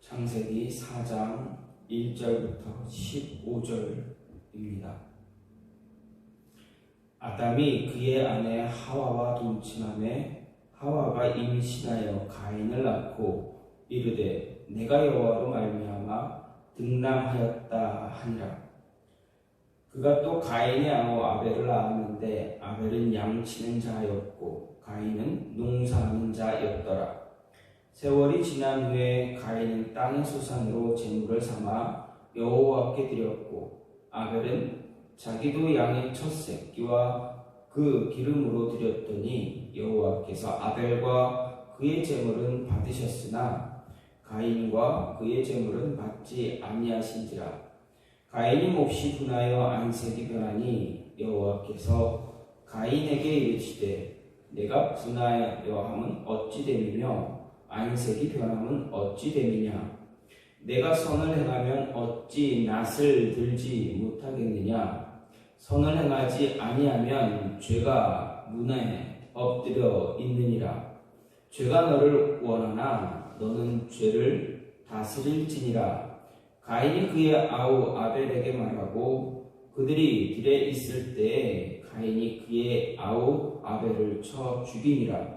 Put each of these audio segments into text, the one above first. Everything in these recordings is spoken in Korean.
창세기 4장 1절부터 15절입니다. 아담이 그의 아내 하와와 동침하매 하와가 임신하여 가인을 낳고 이르되 내가 여호와로 말미암아 등남하였다 하니라. 그가 또 가인의 아우 아벨을 낳았는데 아벨은 양치는 자였고 가인은 농사하는 자였더라. 세월이 지난 후에 가인은 땅의 소산으로 제물을 삼아 여호와께 드렸고 아벨은 자기도 양의 첫 새끼와 그 기름으로 드렸더니 여호와께서 아벨과 그의 제물은 받으셨으나 가인과 그의 제물은 받지 아니하신지라. 가인이 몹시 분하여 안색이 변하니 여호와께서 가인에게 이르시되 내가 분하여 함은 어찌 됨이며 안색이 변함은 어찌 됨이냐. 내가 선을 행하면 어찌 낯을 들지 못하겠느냐. 선을 행하지 아니하면 죄가 문에 엎드려 있느니라. 죄가 너를 원하나 너는 죄를 다스릴지니라. 가인이 그의 아우 아벨에게 말하고 그들이 들에 있을 때에 가인이 그의 아우 아벨을 쳐 죽이니라.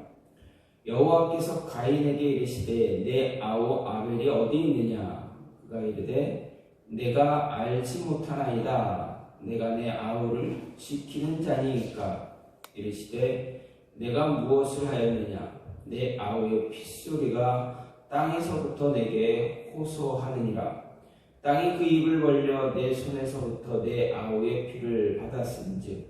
여호와께서 가인에게 이르시되 내 아우 아벨이 어디 있느냐. 그가 이르되 내가 알지 못하나이다. 내가 내 아우를 지키는 자니이까. 이르시되 내가 무엇을 하였느냐. 내 아우의 핏소리가 땅에서부터 내게 호소하느니라. 땅이 그 입을 벌려 내 손에서부터 내 아우의 피를 받았은즉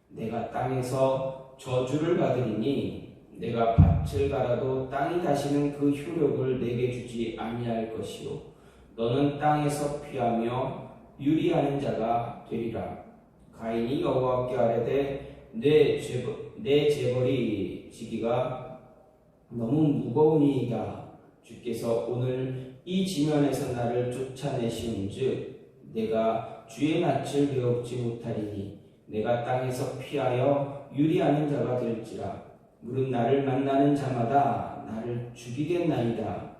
내가 땅에서 저주를 받으리니 내가 밭을 갈아도 땅이 다시는 그 효력을 내게 주지 아니할 것이요 너는 땅에서 피하며 유리하는 자가 되리라. 가인이 여호와께 아뢰되 내 재벌이 지기가 너무 무거우니이다. 주께서 오늘 이 지면에서 나를 쫓아내시온즉 내가 주의 낯을 배웁지 못하리니 내가 땅에서 피하여 유리하는 자가 될지라. 물은 나를 만나는 자마다 나를 죽이겠나이다.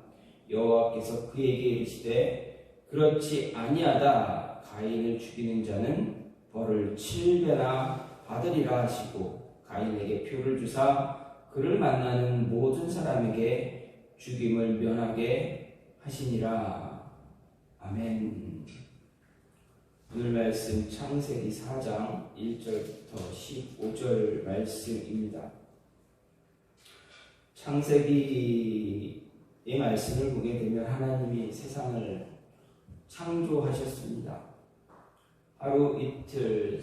여호와께서 그에게 이르시되 그렇지 아니하다. 가인을 죽이는 자는 벌을 7배나 받으리라 하시고 가인에게 표를 주사 그를 만나는 모든 사람에게 죽임을 면하게 하시니라. 아멘. 오늘 말씀 창세기 4장 1절부터 15절 말씀입니다. 창세기의 말씀을 보게 되면 하나님이 세상을 창조하셨습니다. 하루, 이틀,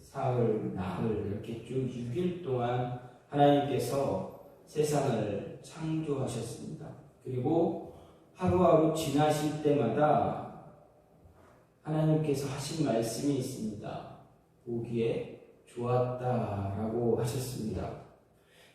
사흘, 나흘 이렇게 쭉 6일 동안 하나님께서 세상을 창조하셨습니다. 그리고 하루하루 지나실 때마다 하나님께서 하신 말씀이 있습니다. 보기에 좋았다라고 하셨습니다.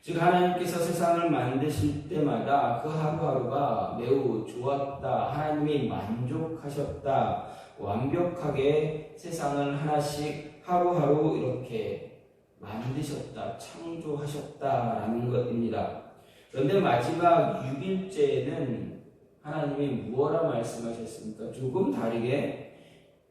즉 하나님께서 세상을 만드실 때마다 그 하루하루가 매우 좋았다. 하나님이 만족하셨다. 완벽하게 세상을 하나씩 하루하루 이렇게 만드셨다. 창조하셨다라는 것입니다. 그런데 마지막 6일째에는 하나님이 무엇라 말씀하셨습니까? 조금 다르게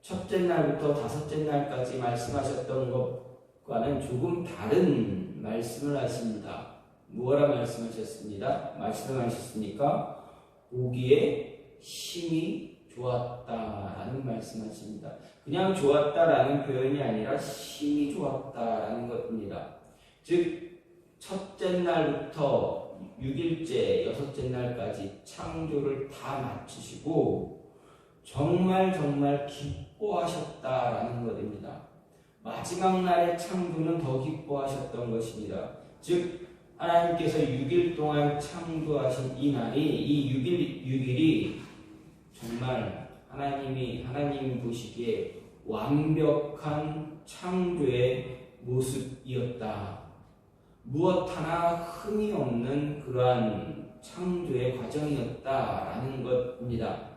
첫째 날부터 다섯째 날까지 말씀하셨던 것과는 조금 다른 말씀을 하십니다. 무엇라 말씀하셨습니다? 말씀하셨습니까? 보기에 심히 좋았다라는 말씀하십니다. 그냥 좋았다라는 표현이 아니라 심히 좋았다라는 것입니다. 즉 첫째 날부터 6일째, 여섯째 날까지 창조를 다 마치시고 정말 기뻐하셨다라는 것입니다. 마지막 날의 창조는 더 기뻐하셨던 것입니다. 즉 하나님께서 6일 동안 창조하신 이 날이 이 6일이 정말 하나님 보시기에 완벽한 창조의 모습이었다. 무엇 하나 흠이 없는 그러한 창조의 과정이었다라는 것입니다.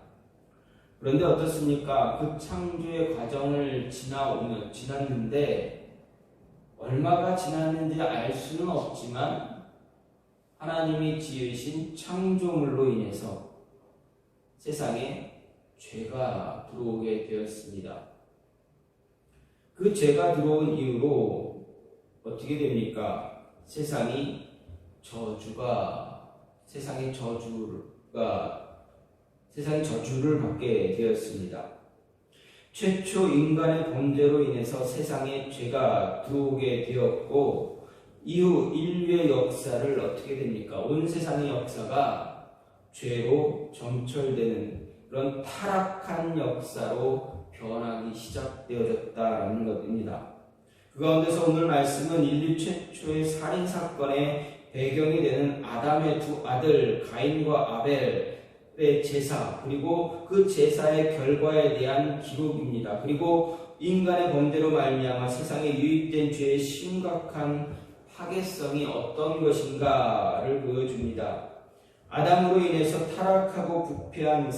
그런데 어떻습니까? 그 창조의 과정을 지났는데 얼마가 지났는지 알 수는 없지만 하나님이 지으신 창조물로 인해서 세상에 죄가 들어오게 되었습니다. 그 죄가 들어온 이후로 어떻게 됩니까? 세상의 저주를 받게 되었습니다. 최초 인간의 범죄로 인해서 세상에 죄가 들어오게 되었고, 이후 인류의 역사를 어떻게 됩니까? 온 세상의 역사가 죄로 점철되는 그런 타락한 역사로 변하기 시작되어졌다는 것입니다. 그 가운데서 오늘 말씀은 인류 최초의 살인사건의 배경이 되는 아담의 두 아들 가인과 아벨의 제사, 그리고 그 제사의 결과에 대한 기록입니다. 그리고 인간의 범죄로 말미암아 세상에 유입된 죄의 심각한 파괴성이 어떤 것인가를 보여줍니다. 아담으로 인해서 타락하고 부패한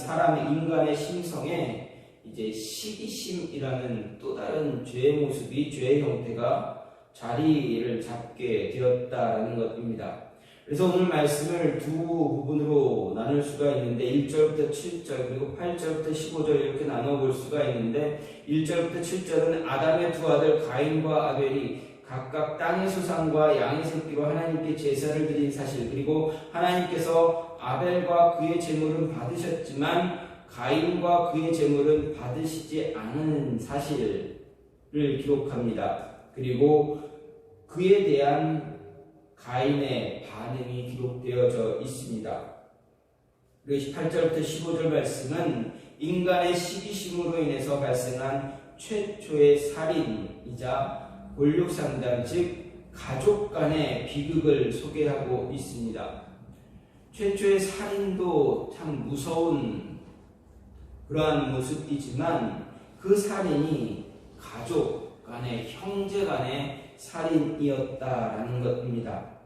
인간의 심성에 이제 시기심이라는 또 다른 죄의 모습이, 죄의 형태가 자리를 잡게 되었다라는 것입니다. 그래서 오늘 말씀을 두 부분으로 나눌 수가 있는데 1절부터 7절 그리고 8절부터 15절 이렇게 나눠볼 수가 있는데, 1절부터 7절은 아담의 두 아들 가인과 아벨이 각각 땅의 수산과 양의 새끼로 하나님께 제사를 드린 사실, 그리고 하나님께서 아벨과 그의 제물은 받으셨지만 가인과 그의 제물은 받으시지 않은 사실을 기록합니다. 그리고 그에 대한 가인의 반응이 기록되어져 있습니다. 그리고 18절부터 15절 말씀은 인간의 시기심으로 인해서 발생한 최초의 살인이자 권력상당, 즉 가족 간의 비극을 소개하고 있습니다. 최초의 살인도 참 무서운 그러한 모습이지만 그 살인이 가족 간의, 형제 간의 살인이었다라는 것입니다.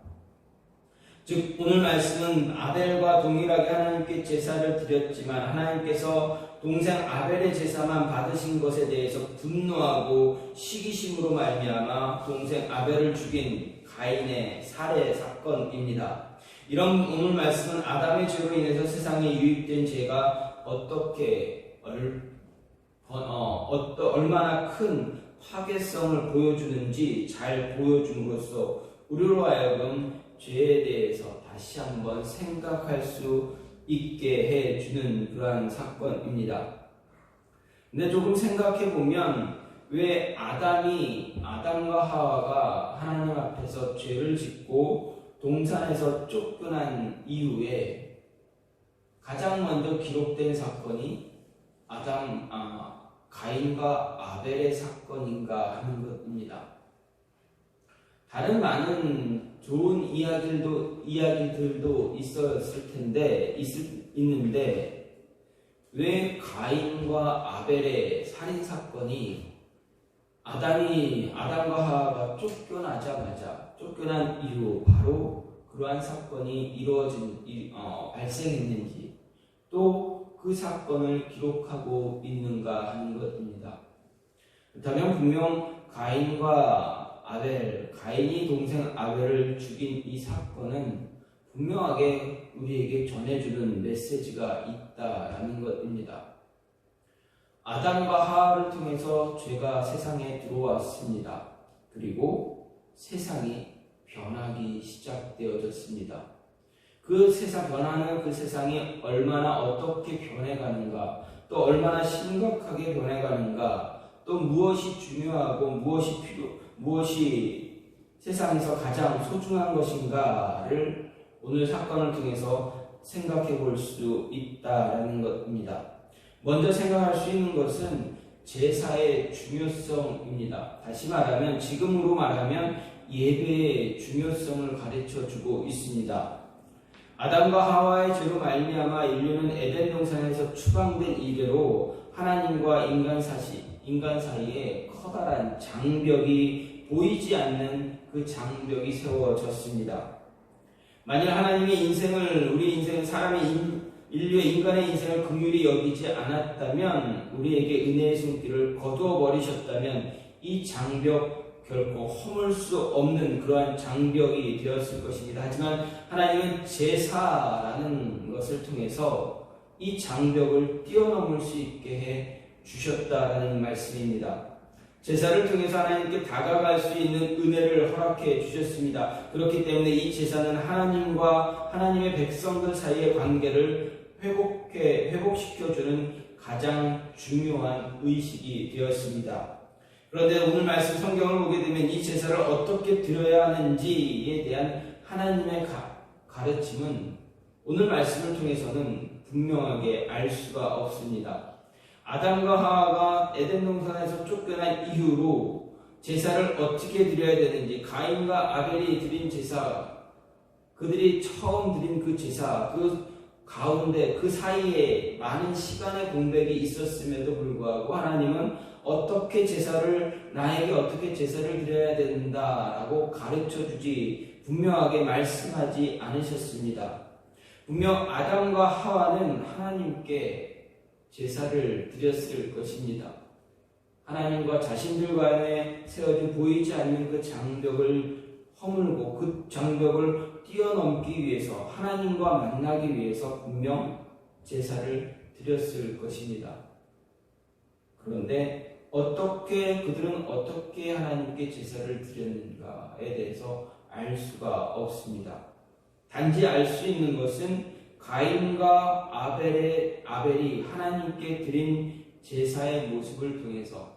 즉 오늘 말씀은 아벨과 동일하게 하나님께 제사를 드렸지만 하나님께서 동생 아벨의 제사만 받으신 것에 대해서 분노하고 시기심으로 말미암아 동생 아벨을 죽인 가인의 살해 사건입니다. 이런 오늘 말씀은 아담의 죄로 인해서 세상에 유입된 죄가 얼마나 큰 파괴성을 보여주는지 잘 보여줌으로써 우리로 하여금 죄에 대해서 다시 한번 생각할 수 있게 해주는 그러한 사건입니다. 근데 조금 생각해 보면 왜 아담과 하와가 하나님 앞에서 죄를 짓고 동산에서 쫓겨난 이후에 가장 먼저 기록된 사건이 가인과 아벨의 사건인가 하는 것입니다. 다른 많은 좋은 이야기들도 있는데 왜 가인과 아벨의 살인 사건이 아담과 하와가 쫓겨난 이후 바로 그러한 사건이 발생했는지, 또 그 사건을 기록하고 있는가 하는 것입니다. 그렇다면 분명 가인이 동생 아벨을 죽인 이 사건은 분명하게 우리에게 전해주는 메시지가 있다라는 것입니다. 아담과 하와를 통해서 죄가 세상에 들어왔습니다. 그리고 세상이 변하기 시작되어졌습니다. 그 세상이 얼마나 어떻게 변해가는가, 또 얼마나 심각하게 변해가는가, 또 무엇이 중요하고 무엇이 세상에서 가장 소중한 것인가를 오늘 사건을 통해서 생각해 볼 수 있다라는 것입니다. 먼저 생각할 수 있는 것은 제사의 중요성입니다. 다시 말하면, 지금으로 말하면 예배의 중요성을 가르쳐 주고 있습니다. 아담과 하와의 죄로 말미암아 인류는 에덴 동산에서 추방된 이래로 하나님과 인간 사이에 커다란 장벽이, 보이지 않는 그 장벽이 세워졌습니다. 만일 하나님의 인류의 인간의 인생을 긍휼히 여기지 않았다면, 우리에게 은혜의 손길을 거두어 버리셨다면 이 장벽 결코 허물 수 없는 그러한 장벽이 되었을 것입니다. 하지만 하나님은 제사라는 것을 통해서 이 장벽을 뛰어넘을 수 있게 해 주셨다라는 말씀입니다. 제사를 통해서 하나님께 다가갈 수 있는 은혜를 허락해 주셨습니다. 그렇기 때문에 이 제사는 하나님과 하나님의 백성들 사이의 관계를 회복시켜주는 가장 중요한 의식이 되었습니다. 그런데 오늘 말씀 성경을 보게 되면 이 제사를 어떻게 드려야 하는지에 대한 하나님의 가르침은 오늘 말씀을 통해서는 분명하게 알 수가 없습니다. 아담과 하와가 에덴 동산에서 쫓겨난 이후로 제사를 어떻게 드려야 되는지, 가인과 아벨이 드린 제사, 그들이 처음 드린 그 제사, 그 가운데 그 사이에 많은 시간의 공백이 있었음에도 불구하고 하나님은 나에게 어떻게 제사를 드려야 된다라고 가르쳐 주지 분명하게 말씀하지 않으셨습니다. 분명 아담과 하와는 하나님께 제사를 드렸을 것입니다. 하나님과 자신들 간에 세워진 보이지 않는 그 장벽을 허물고 그 장벽을 뛰어넘기 위해서, 하나님과 만나기 위해서 분명 제사를 드렸을 것입니다. 그런데 그들은 어떻게 하나님께 제사를 드렸는가에 대해서 알 수가 없습니다. 단지 알 수 있는 것은 가인과 아벨이 하나님께 드린 제사의 모습을 통해서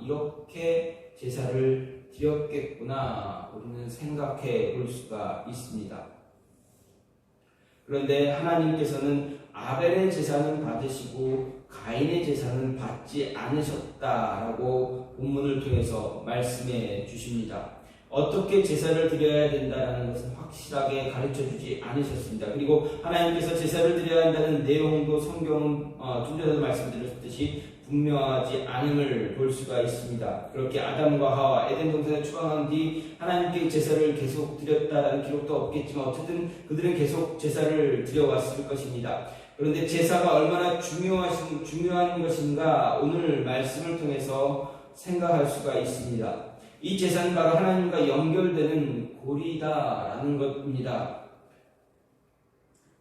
이렇게 제사를 드렸겠구나 우리는 생각해 볼 수가 있습니다. 그런데 하나님께서는 아벨의 제사는 받으시고 가인의 제사는 받지 않으셨다라고 본문을 통해서 말씀해 주십니다. 어떻게 제사를 드려야 된다는 것은 확실하게 가르쳐주지 않으셨습니다. 그리고 하나님께서 제사를 드려야 한다는 내용도 성경은 좀 전에도 말씀드렸듯이 분명하지 않음을 볼 수가 있습니다. 그렇게 아담과 하와 에덴 동산에 추방한 뒤 하나님께 제사를 계속 드렸다라는 기록도 없겠지만 어쨌든 그들은 계속 제사를 드려왔을 것입니다. 그런데 제사가 얼마나 중요한 것인가 오늘 말씀을 통해서 생각할 수가 있습니다. 이 제사는 바로 하나님과 연결되는 고리다라는 것입니다.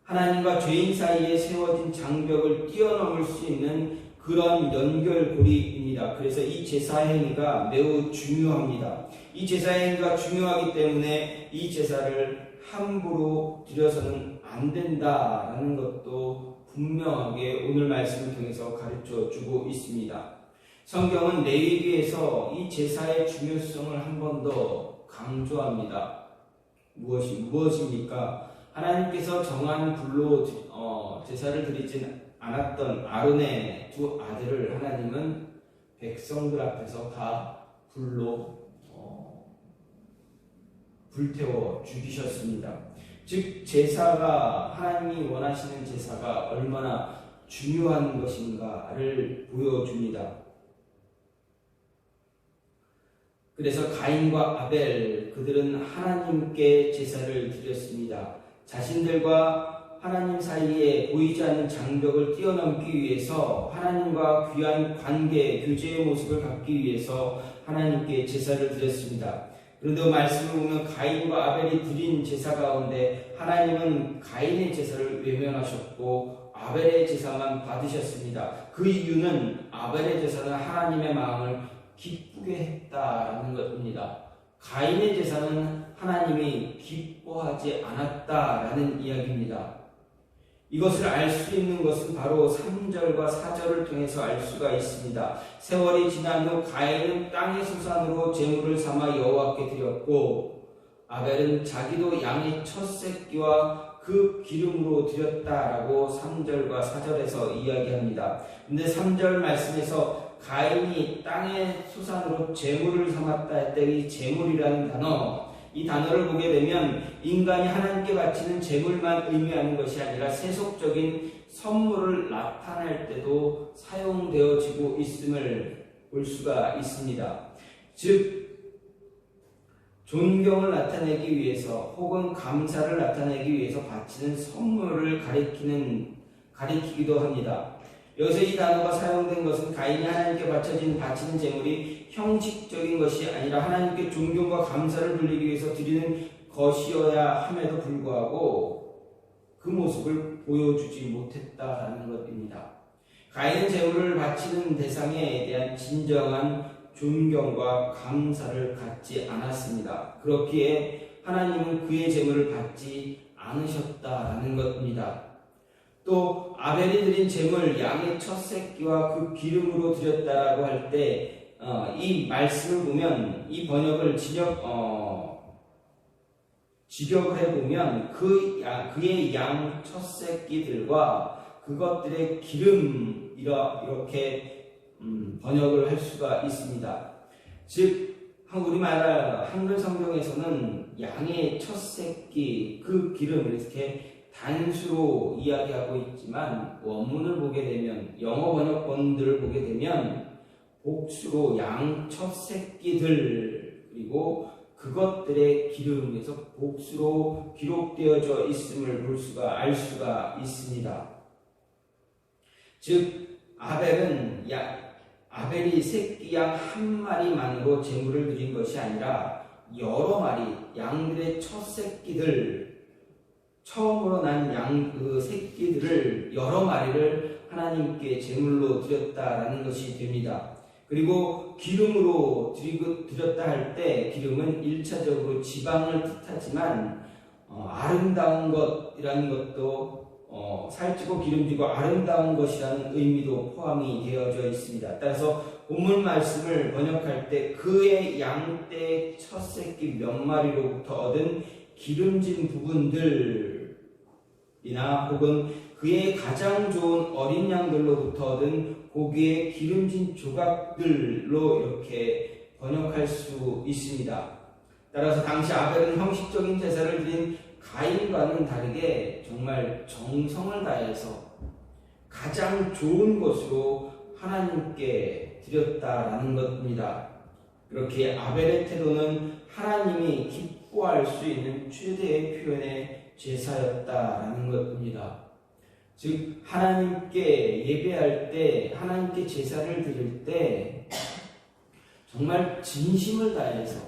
하나님과 죄인 사이에 세워진 장벽을 뛰어넘을 수 있는 그런 연결고리입니다. 그래서 이 제사 행위가 매우 중요합니다. 이 제사 행위가 중요하기 때문에 이 제사를 함부로 드려서는 안 된다라는 것도 분명하게 오늘 말씀을 통해서 가르쳐 주고 있습니다. 성경은 레위기에서 이 제사의 중요성을 한 번 더 강조합니다. 무엇입니까? 하나님께서 정한 불로 제사를 드리진 않았던 아론의 두 아들을 하나님은 백성들 앞에서 다 불태워 죽이셨습니다. 즉 제사가, 하나님이 원하시는 제사가 얼마나 중요한 것인가를 보여줍니다. 그래서 가인과 아벨, 그들은 하나님께 제사를 드렸습니다. 자신들과 하나님 사이에 보이지 않는 장벽을 뛰어넘기 위해서, 하나님과 귀한 관계, 교제의 모습을 갖기 위해서 하나님께 제사를 드렸습니다. 그런데 말씀을 보면 가인과 아벨이 드린 제사 가운데 하나님은 가인의 제사를 외면하셨고 아벨의 제사만 받으셨습니다. 그 이유는 아벨의 제사는 하나님의 마음을 기쁘게 했다라는 것입니다. 가인의 제사는 하나님이 기뻐하지 않았다라는 이야기입니다. 이것을 알 수 있는 것은 바로 3절과 4절을 통해서 알 수가 있습니다. 세월이 지난 후 가인은 땅의 수산으로 제물을 삼아 여호와께 드렸고 아벨은 자기도 양의 첫 새끼와 그 기름으로 드렸다라고 3절과 4절에서 이야기합니다. 근데 3절 말씀에서 가인이 땅의 수산으로 제물을 삼았다 할 때 이 제물이라는 단어, 이 단어를 보게 되면 인간이 하나님께 바치는 제물만 의미하는 것이 아니라 세속적인 선물을 나타낼 때도 사용되어지고 있음을 볼 수가 있습니다. 즉 존경을 나타내기 위해서 혹은 감사를 나타내기 위해서 바치는 선물을 가리키기도 합니다. 여기서 이 단어가 사용된 것은 가인이 하나님께 바치는 제물이 형식적인 것이 아니라 하나님께 존경과 감사를 돌리기 위해서 드리는 것이어야 함에도 불구하고 그 모습을 보여주지 못했다라는 것입니다. 가인은 제물을 바치는 대상에 대한 진정한 존경과 감사를 갖지 않았습니다. 그렇기에 하나님은 그의 제물을 받지 않으셨다라는 것입니다. 또 아벨이 드린 제물 양의 첫 새끼와 그 기름으로 드렸다라고 할 때 이 말씀을 보면 이 번역을 직역을 해보면 그의 양 첫 새끼들과 그것들의 기름 이렇게 번역을 할 수가 있습니다. 즉 우리나라 한글 성경에서는 양의 첫 새끼 그 기름 이렇게 단수로 이야기하고 있지만 원문을 보게 되면 영어 번역본들을 보게 되면 복수로 양 첫 새끼들 그리고 그것들의 기름에서 복수로 기록되어져 있음을 알 수가 있습니다. 즉 아벨이 새끼 양 한 마리만으로 제물을 드린 것이 아니라 여러 마리 양들의 첫 새끼들 처음으로 난 양 그 새끼들을 여러 마리를 하나님께 제물로 드렸다라는 것이 됩니다. 그리고 기름으로 드렸다 할 때 기름은 1차적으로 지방을 뜻하지만 아름다운 것이라는 것도 살찌고 기름지고 아름다운 것이라는 의미도 포함이 되어져 있습니다. 따라서 본문 말씀을 번역할 때 그의 양떼 첫 새끼 몇 마리로부터 얻은 기름진 부분들이나 혹은 그의 가장 좋은 어린 양들로부터 얻은 고기의 기름진 조각들로 이렇게 번역할 수 있습니다. 따라서 당시 아벨은 형식적인 제사를 드린 가인과는 다르게 정말 정성을 다해서 가장 좋은 것으로 하나님께 드렸다라는 것입니다. 그렇게 아벨의 태도는 하나님이 기뻐할 수 있는 최대의 표현의 제사였다라는 것입니다. 즉 하나님께 예배할 때 하나님께 제사를 드릴 때 정말 진심을 다해서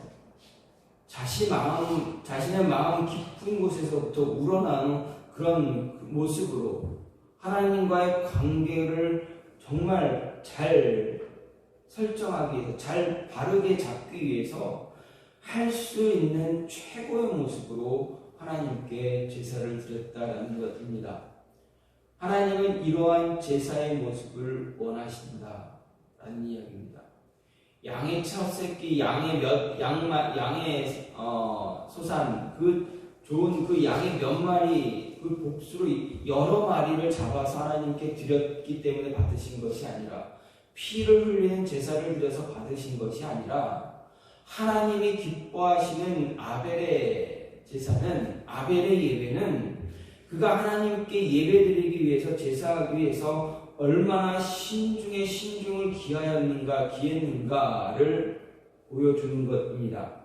자신의 마음 깊은 곳에서부터 우러나오는 그런 모습으로 하나님과의 관계를 정말 잘 설정하기 위해서 잘 바르게 잡기 위해서 할 수 있는 최고의 모습으로 하나님께 제사를 드렸다라는 것입니다. 하나님은 이러한 제사의 모습을 원하신다라는 이야기입니다. 양의 첫 새끼, 양의 소산, 그 좋은 그 양의 몇 마리, 그 복수로 여러 마리를 잡아서 하나님께 드렸기 때문에 받으신 것이 아니라 피를 흘리는 제사를 드려서 받으신 것이 아니라 하나님이 기뻐하시는 아벨의 제사는 아벨의 예배는 그가 하나님께 예배드리기 위해서 제사하기 위해서 얼마나 신중을 기했는가를 보여주는 것입니다.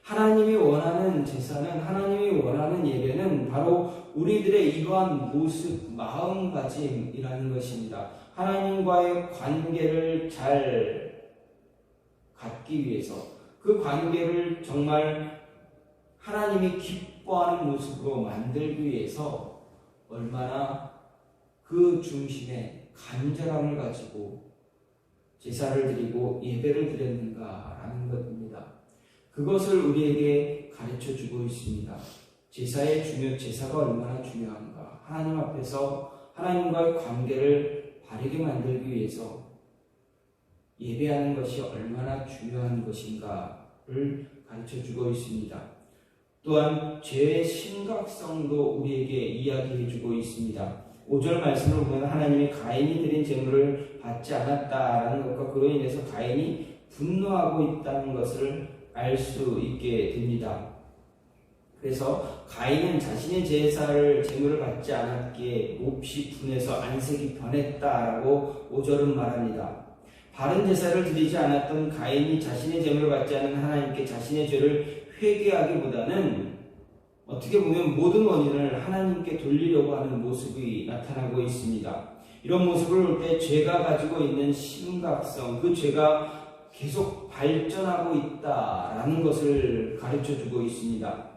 하나님이 원하는 제사는 하나님이 원하는 예배는 바로 우리들의 이러한 모습, 마음가짐이라는 것입니다. 하나님과의 관계를 잘 갖기 위해서 그 관계를 정말 하나님이 기뻐하는 모습으로 만들기 위해서 얼마나 그 중심에 간절함을 가지고 제사를 드리고 예배를 드렸는가라는 것입니다. 그것을 우리에게 가르쳐주고 있습니다. 제사가 얼마나 중요한가, 하나님 앞에서 하나님과의 관계를 바르게 만들기 위해서 예배하는 것이 얼마나 중요한 것인가를 가르쳐주고 있습니다. 또한 죄의 심각성도 우리에게 이야기해주고 있습니다. 5절 말씀을 보면 하나님이 가인이 드린 제물을 받지 않았다라는 것과 그로 인해서 가인이 분노하고 있다는 것을 알 수 있게 됩니다. 그래서 가인은 자신의 제물을 받지 않았기에 몹시 분해서 안색이 변했다라고 5절은 말합니다. 바른 제사를 드리지 않았던 가인이 자신의 제물을 받지 않은 하나님께 자신의 죄를 회개하기보다는 어떻게 보면 모든 원인을 하나님께 돌리려고 하는 모습이 나타나고 있습니다. 이런 모습을 볼 때 죄가 가지고 있는 심각성, 그 죄가 계속 발전하고 있다라는 것을 가르쳐주고 있습니다.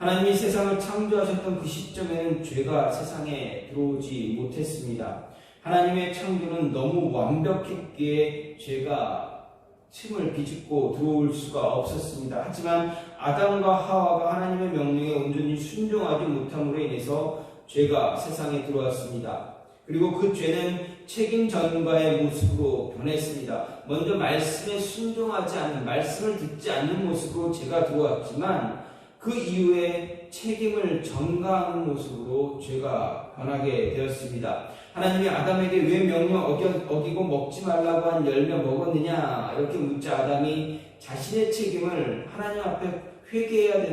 하나님이 세상을 창조하셨던 그 시점에는 죄가 세상에 들어오지 못했습니다. 하나님의 창조는 너무 완벽했기에 죄가 틈을 비집고 들어올 수가 없었습니다. 하지만 아담과 하와가 하나님의 명령에 온전히 순종하지 못함으로 인해서 죄가 세상에 들어왔습니다. 그리고 그 죄는 책임 전가의 모습으로 변했습니다. 먼저 말씀에 순종하지 않는, 말씀을 듣지 않는 모습으로 죄가 들어왔지만 그 이후에 책임을 전가하는 모습으로 죄가 변하게 되었습니다. 하나님이 아담에게 왜 명령 어기고 먹지 말라고 한 열매 먹었느냐 이렇게 묻자 아담이 자신의 책임을 하나님 앞에 회개해야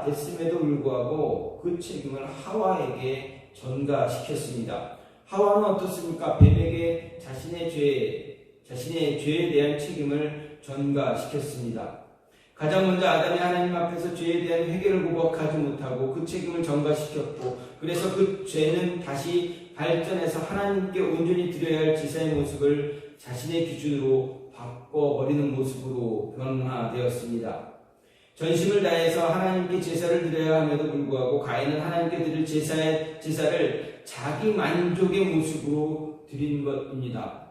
됐음에도 불구하고 그 책임을 하와에게 전가시켰습니다. 하와는 어떻습니까? 뱀에게 자신의 죄에 대한 책임을 전가시켰습니다. 가장 먼저 아담이 하나님 앞에서 죄에 대한 회개를 고백하지 못하고 그 책임을 전가시켰고, 그래서 그 죄는 다시 발전해서 하나님께 온전히 드려야 할 제사의 모습을 자신의 기준으로 바꿔버리는 모습으로 변화되었습니다. 전심을 다해서 하나님께 제사를 드려야 함에도 불구하고 가인은 하나님께 드릴 제사를 자기 만족의 모습으로 드린 것입니다.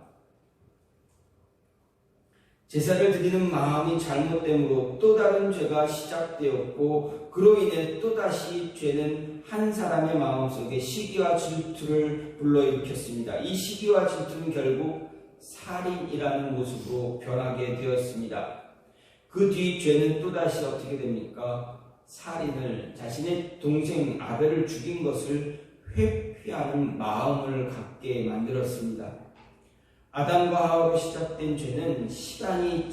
제사를 드리는 마음이 잘못됨으로 또 다른 죄가 시작되었고, 그로 인해 또다시 죄는 한 사람의 마음속에 시기와 질투를 불러일으켰습니다. 이 시기와 질투는 결국 살인이라는 모습으로 변하게 되었습니다. 그 뒤 죄는 또다시 어떻게 됩니까? 살인을, 자신의 동생 아벨을 죽인 것을 회피하는 마음을 갖게 만들었습니다. 아담과 하와로 시작된 죄는 시간이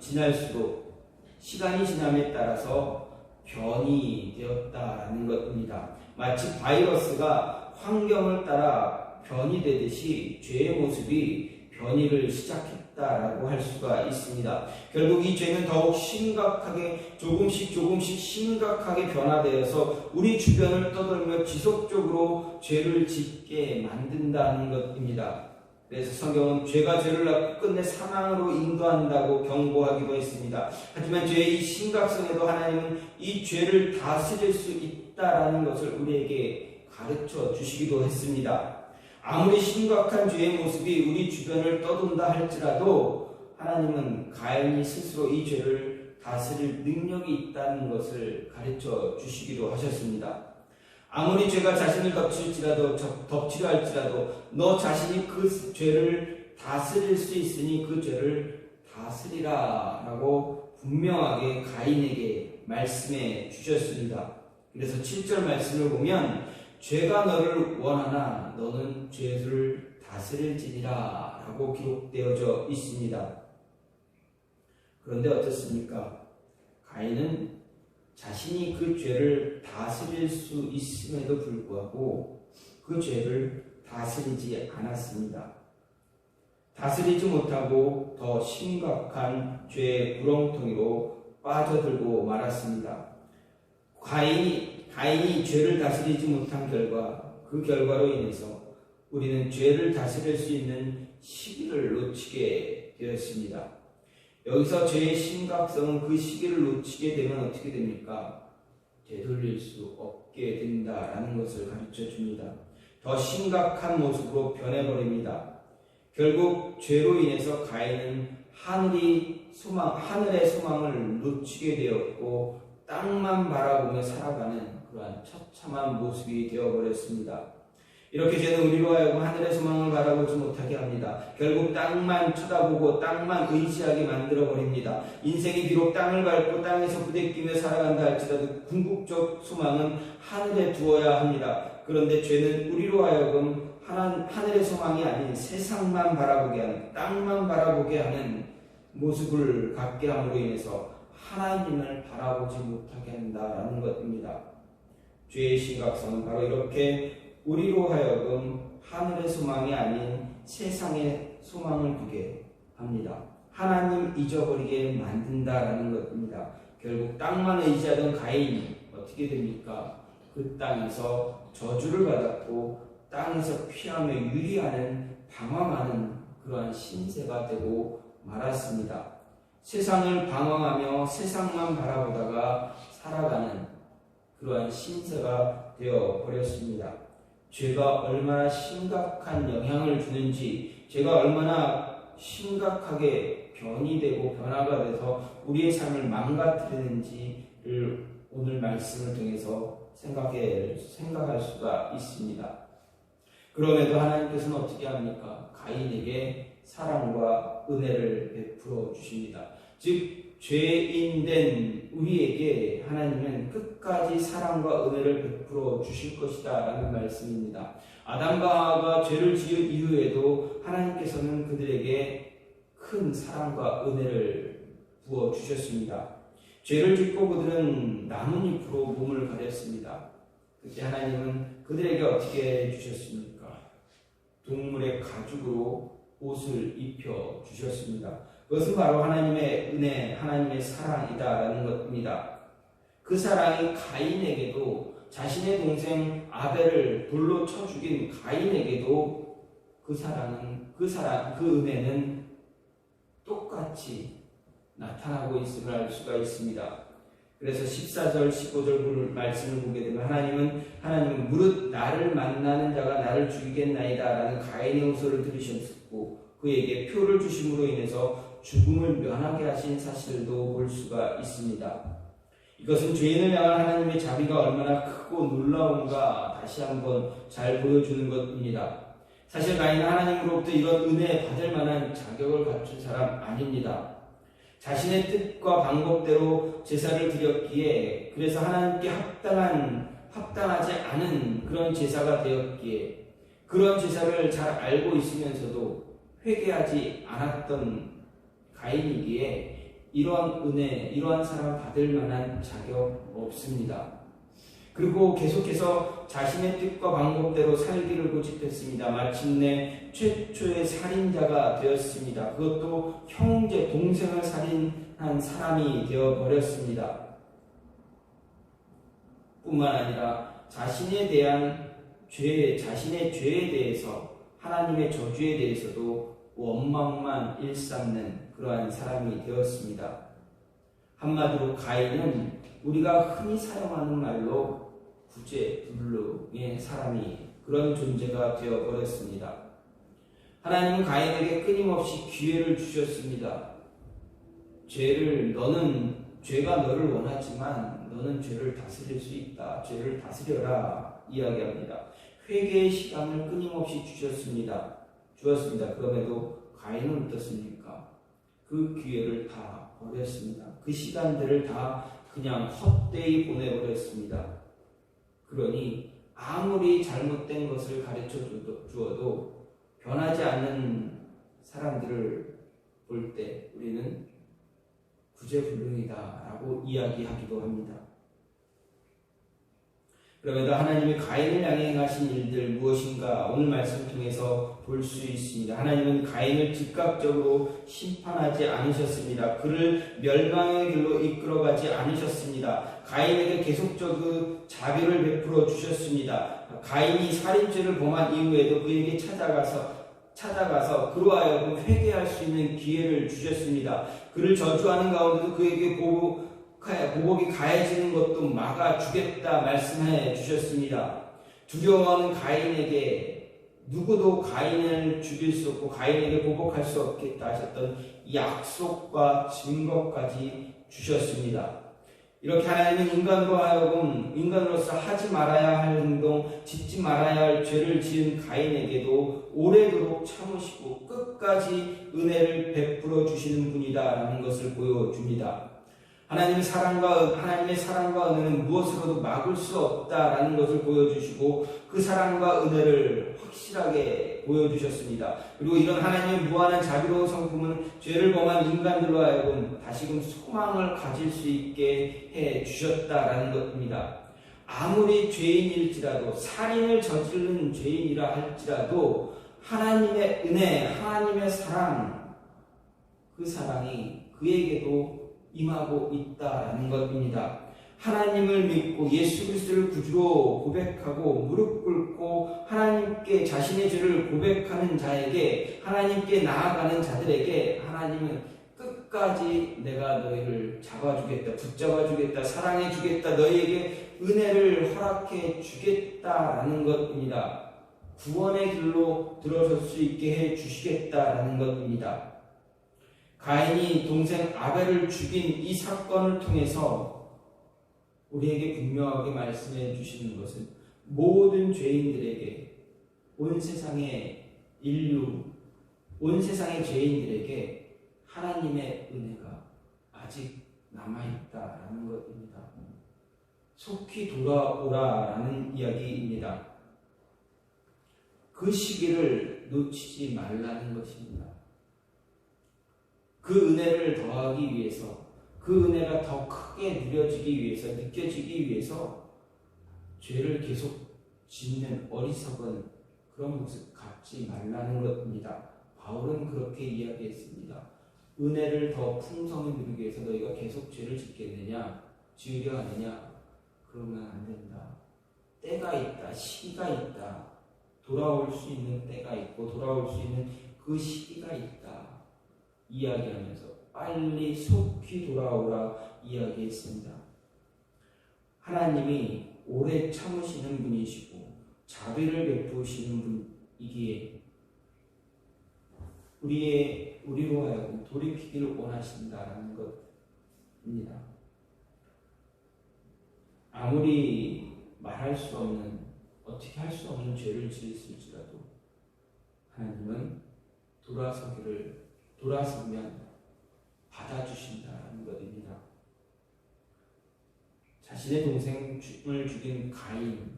지날수록 시간이 지남에 따라서 변이 되었다라는 것입니다. 마치 바이러스가 환경을 따라 변이되듯이 죄의 모습이 변이를 시작했다라고 할 수가 있습니다. 결국 이 죄는 더욱 심각하게 조금씩 심각하게 변화되어서 우리 주변을 떠돌며 지속적으로 죄를 짓게 만든다는 것입니다. 그래서 성경은 죄가 죄를 낳고 끝내 사망으로 인도한다고 경고하기도 했습니다. 하지만 죄의 이 심각성에도 하나님은 이 죄를 다스릴 수 있다라는 것을 우리에게 가르쳐 주시기도 했습니다. 아무리 심각한 죄의 모습이 우리 주변을 떠돈다 할지라도 하나님은 가인이 스스로 이 죄를 다스릴 능력이 있다는 것을 가르쳐 주시기도 하셨습니다. 아무리 죄가 자신을 덮치려 할지라도 너 자신이 그 죄를 다스릴 수 있으니 그 죄를 다스리라 라고 분명하게 가인에게 말씀해 주셨습니다. 그래서 7절 말씀을 보면 죄가 너를 원하나 너는 죄를 다스릴지니라 라고 기록되어져 있습니다. 그런데 어떻습니까? 가인은 자신이 그 죄를 다스릴 수 있음에도 불구하고 그 죄를 다스리지 않았습니다. 다스리지 못하고 더 심각한 죄의 구렁텅이로 빠져들고 말았습니다. 가인이 죄를 다스리지 못한 결과, 그 결과로 인해서 우리는 죄를 다스릴 수 있는 시기를 놓치게 되었습니다. 여기서 죄의 심각성은 그 시기를 놓치게 되면 어떻게 됩니까? 되돌릴 수 없게 된다라는 것을 가르쳐 줍니다. 더 심각한 모습으로 변해버립니다. 결국 죄로 인해서 가인은 하늘의 소망을 놓치게 되었고 땅만 바라보며 살아가는 그러한 처참한 모습이 되어버렸습니다. 이렇게 죄는 우리로 하여금 하늘의 소망을 바라보지 못하게 합니다. 결국 땅만 쳐다보고 땅만 의지하게 만들어버립니다. 인생이 비록 땅을 밟고 땅에서 부대끼며 살아간다 할지라도 궁극적 소망은 하늘에 두어야 합니다. 그런데 죄는 우리로 하여금 하늘의 소망이 아닌 세상만 바라보게 하는, 땅만 바라보게 하는 모습을 갖게 함으로 인해서 하나님을 바라보지 못하게 한다라는 것입니다. 죄의 심각성은 바로 이렇게 우리로 하여금 하늘의 소망이 아닌 세상의 소망을 두게 합니다. 하나님 잊어버리게 만든다라는 것입니다. 결국 땅만 의지하던 가인이 어떻게 됩니까? 그 땅에서 저주를 받았고 땅에서 피하며 유리하는 방황하는 그러한 신세가 되고 말았습니다. 세상을 방황하며 세상만 바라보다가 살아가는 그러한 신세가 되어 버렸습니다. 죄가 얼마나 심각한 영향을 주는지, 죄가 얼마나 심각하게 변이 되고 변화가 돼서 우리의 삶을 망가뜨리는지를 오늘 말씀을 통해서 생각할 수가 있습니다. 그럼에도 하나님께서는 어떻게 합니까? 가인에게 사랑과 은혜를 베풀어 주십니다. 즉 죄인된 우리에게 하나님은 끝까지 사랑과 은혜를 베풀어 주실 것이다 라는 말씀입니다. 아담과 하와가 죄를 지은 이후에도 하나님께서는 그들에게 큰 사랑과 은혜를 부어 주셨습니다. 죄를 짓고 그들은 나뭇잎으로 몸을 가렸습니다. 그때 하나님은 그들에게 어떻게 해주셨습니까? 동물의 가죽으로 옷을 입혀 주셨습니다. 그것은 바로 하나님의 은혜, 하나님의 사랑이다라는 것입니다. 그 사랑이 가인에게도, 자신의 동생 아벨을 돌로 쳐 죽인 가인에게도 그 은혜는 똑같이 나타나고 있음을 알 수가 있습니다. 그래서 14절, 15절 말씀을 보게 되면 하나님은 무릇 나를 만나는 자가 나를 죽이겠나이다 라는 가인의 호소를 들으셨고 그에게 표를 주심으로 인해서 죽음을 면하게 하신 사실도 볼 수가 있습니다. 이것은 죄인을 향한 하나님의 자비가 얼마나 크고 놀라운가 다시 한번 잘 보여주는 것입니다. 사실 가인은 하나님으로부터 이런 은혜 받을 만한 자격을 갖춘 사람 아닙니다. 자신의 뜻과 방법대로 제사를 드렸기에, 그래서 하나님께 합당하지 않은 그런 제사가 되었기에, 그런 제사를 잘 알고 있으면서도 회개하지 않았던 가인이기에 이러한 은혜, 이러한 사랑 받을 만한 자격 없습니다. 그리고 계속해서 자신의 뜻과 방법대로 살기를 고집했습니다. 마침내 최초의 살인자가 되었습니다. 그것도 동생을 살인한 사람이 되어버렸습니다. 뿐만 아니라 자신의 죄에 대해서, 하나님의 저주에 대해서도 원망만 일삼는 그러한 사람이 되었습니다. 한마디로 가인은 우리가 흔히 사용하는 말로 구제불능의 사람이, 그런 존재가 되어버렸습니다. 하나님은 가인에게 끊임없이 기회를 주셨습니다. 죄가 너를 원하지만 너는 죄를 다스릴 수 있다. 죄를 다스려라 이야기합니다. 회개의 시간을 끊임없이 주었습니다. 그럼에도 가인은 어떻습니까? 그 기회를 다 버렸습니다. 그 시간들을 다 그냥 헛되이 보내버렸습니다. 그러니 아무리 잘못된 것을 가르쳐 주어도 변하지 않는 사람들을 볼 때 우리는 구제불능이다라고 이야기하기도 합니다. 그럼에도 하나님이 가인을 향해 행하신 일들 무엇인가 오늘 말씀 통해서 볼 수 있습니다. 하나님은 가인을 즉각적으로 심판하지 않으셨습니다. 그를 멸망의 길로 이끌어가지 않으셨습니다. 가인에게 계속적으로 자비를 베풀어 주셨습니다. 가인이 살인죄를 범한 이후에도 그에게 찾아가서 그로 하여금 회개할 수 있는 기회를 주셨습니다. 그를 저주하는 가운데도 그에게 보복이 가해지는 것도 막아주겠다 말씀해 주셨습니다. 두려워하는 가인에게 누구도 가인을 죽일 수 없고 가인에게 보복할 수 없겠다 하셨던 약속과 증거까지 주셨습니다. 이렇게 하나님은 인간으로서 하지 말아야 할 행동, 짓지 말아야 할 죄를 지은 가인에게도 오래도록 참으시고 끝까지 은혜를 베풀어 주시는 분이다라는 것을 보여줍니다. 하나님의 사랑과 은혜는 무엇으로도 막을 수 없다라는 것을 보여주시고 그 사랑과 은혜를 확실하게 보여주셨습니다. 그리고 이런 하나님의 무한한 자비로운 성품은 죄를 범한 인간들로 하여금 다시금 소망을 가질 수 있게 해주셨다라는 것입니다. 아무리 죄인일지라도, 살인을 저지른 죄인이라 할지라도 하나님의 은혜, 하나님의 사랑, 그 사랑이 그에게도 임하고 있다라는 것입니다. 하나님을 믿고 예수 그리스도를 구주로 고백하고 무릎 꿇고 하나님께 자신의 죄를 고백하는 자에게, 하나님께 나아가는 자들에게 하나님은 끝까지 내가 너희를 잡아주겠다, 붙잡아주겠다, 사랑해주겠다, 너희에게 은혜를 허락해주겠다라는 것입니다. 구원의 길로 들어설 수 있게 해주시겠다라는 것입니다. 가인이 동생 아벨을 죽인 이 사건을 통해서 우리에게 분명하게 말씀해 주시는 것은 모든 죄인들에게, 온 세상의 인류, 온 세상의 죄인들에게 하나님의 은혜가 아직 남아있다라는 것입니다. 속히 돌아오라라는 이야기입니다. 그 시기를 놓치지 말라는 것입니다. 그 은혜를 더하기 위해서, 그 은혜가 더 크게 누려지기 위해서, 느껴지기 위해서 죄를 계속 짓는 어리석은 그런 모습 갖지 말라는 것입니다. 바울은 그렇게 이야기했습니다. 은혜를 더 풍성히 누리기 위해서 너희가 계속 죄를 짓겠느냐, 지으려 하느냐, 그러면 안 된다. 때가 있다, 시기가 있다. 돌아올 수 있는 때가 있고 돌아올 수 있는 그 시기가 있다. 이야기하면서 빨리 속히 돌아오라 이야기했습니다. 하나님이 오래 참으시는 분이시고 자비를 베푸시는 분이기에 우리로 하여금 돌이키기를 원하신다라는 것입니다. 아무리 말할 수 없는, 어떻게 할 수 없는 죄를 지었을지라도 하나님은 돌아서면 받아주신다는 것입니다. 자신의 동생을 죽인 가인,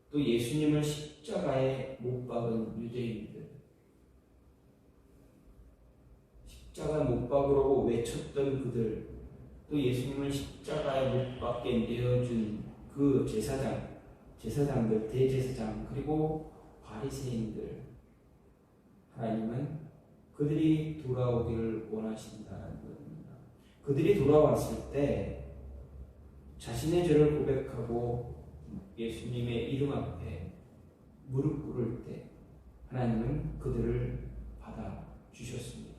또 예수님을 십자가에 못 박은 유대인들, 십자가에 못 박으라고 외쳤던 그들, 또 예수님을 십자가에 못 박게 내어준 그 제사장들, 대제사장, 그리고 바리새인들, 하나님은 그들이 돌아오기를 원하신다는 것입니다. 그들이 돌아왔을 때 자신의 죄를 고백하고 예수님의 이름 앞에 무릎 꿇을 때 하나님은 그들을 받아주셨습니다.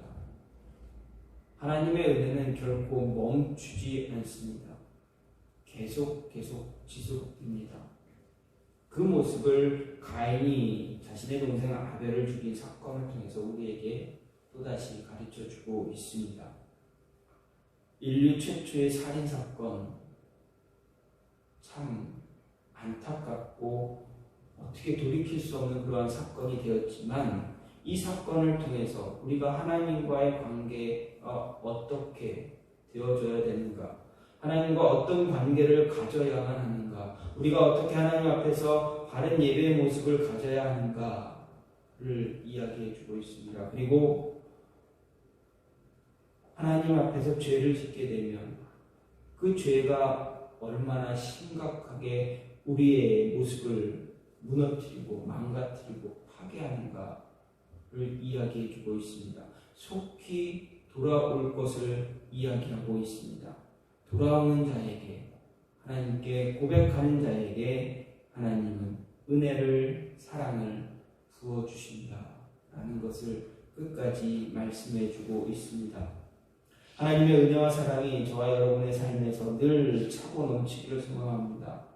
하나님의 은혜는 결코 멈추지 않습니다. 계속 지속됩니다. 그 모습을 가인이 자신의 동생 아벨을 죽인 사건을 통해서 우리에게 또다시 가르쳐주고 있습니다. 인류 최초의 살인사건, 참 안타깝고 어떻게 돌이킬 수 없는 그러한 사건이 되었지만 이 사건을 통해서 우리가 하나님과의 관계가 어떻게 되어져야 되는가, 하나님과 어떤 관계를 가져야만 하는가, 우리가 어떻게 하나님 앞에서 바른 예배의 모습을 가져야 하는가를 이야기해 주고 있습니다. 그리고 하나님 앞에서 죄를 짓게 되면 그 죄가 얼마나 심각하게 우리의 모습을 무너뜨리고 망가뜨리고 파괴하는가를 이야기해 주고 있습니다. 속히 돌아올 것을 이야기하고 있습니다. 돌아오는 자에게, 하나님께 고백하는 자에게 하나님은 은혜를, 사랑을 부어주신다라는 것을 끝까지 말씀해 주고 있습니다. 하나님의 은혜와 사랑이 저와 여러분의 삶에서 늘 차고 넘치기를 소망합니다.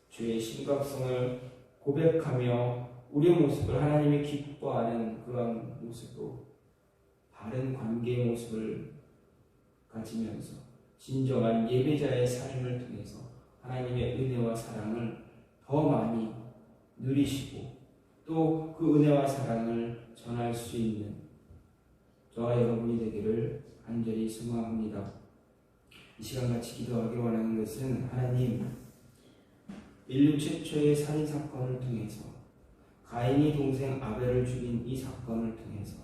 죄의 심각성을 고백하며 우리의 모습을 하나님이 기뻐하는 그런 모습으로 바른 관계의 모습을 가지면서 진정한 예배자의 삶을 통해서 하나님의 은혜와 사랑을 더 많이 누리시고 또 그 은혜와 사랑을 전할 수 있는 저와 여러분이 되기를 간절히 소망합니다. 이 시간 같이 기도하기 원하는 것은 하나님, 인류 최초의 살인사건을 통해서 가인이 동생 아벨을 죽인 이 사건을 통해서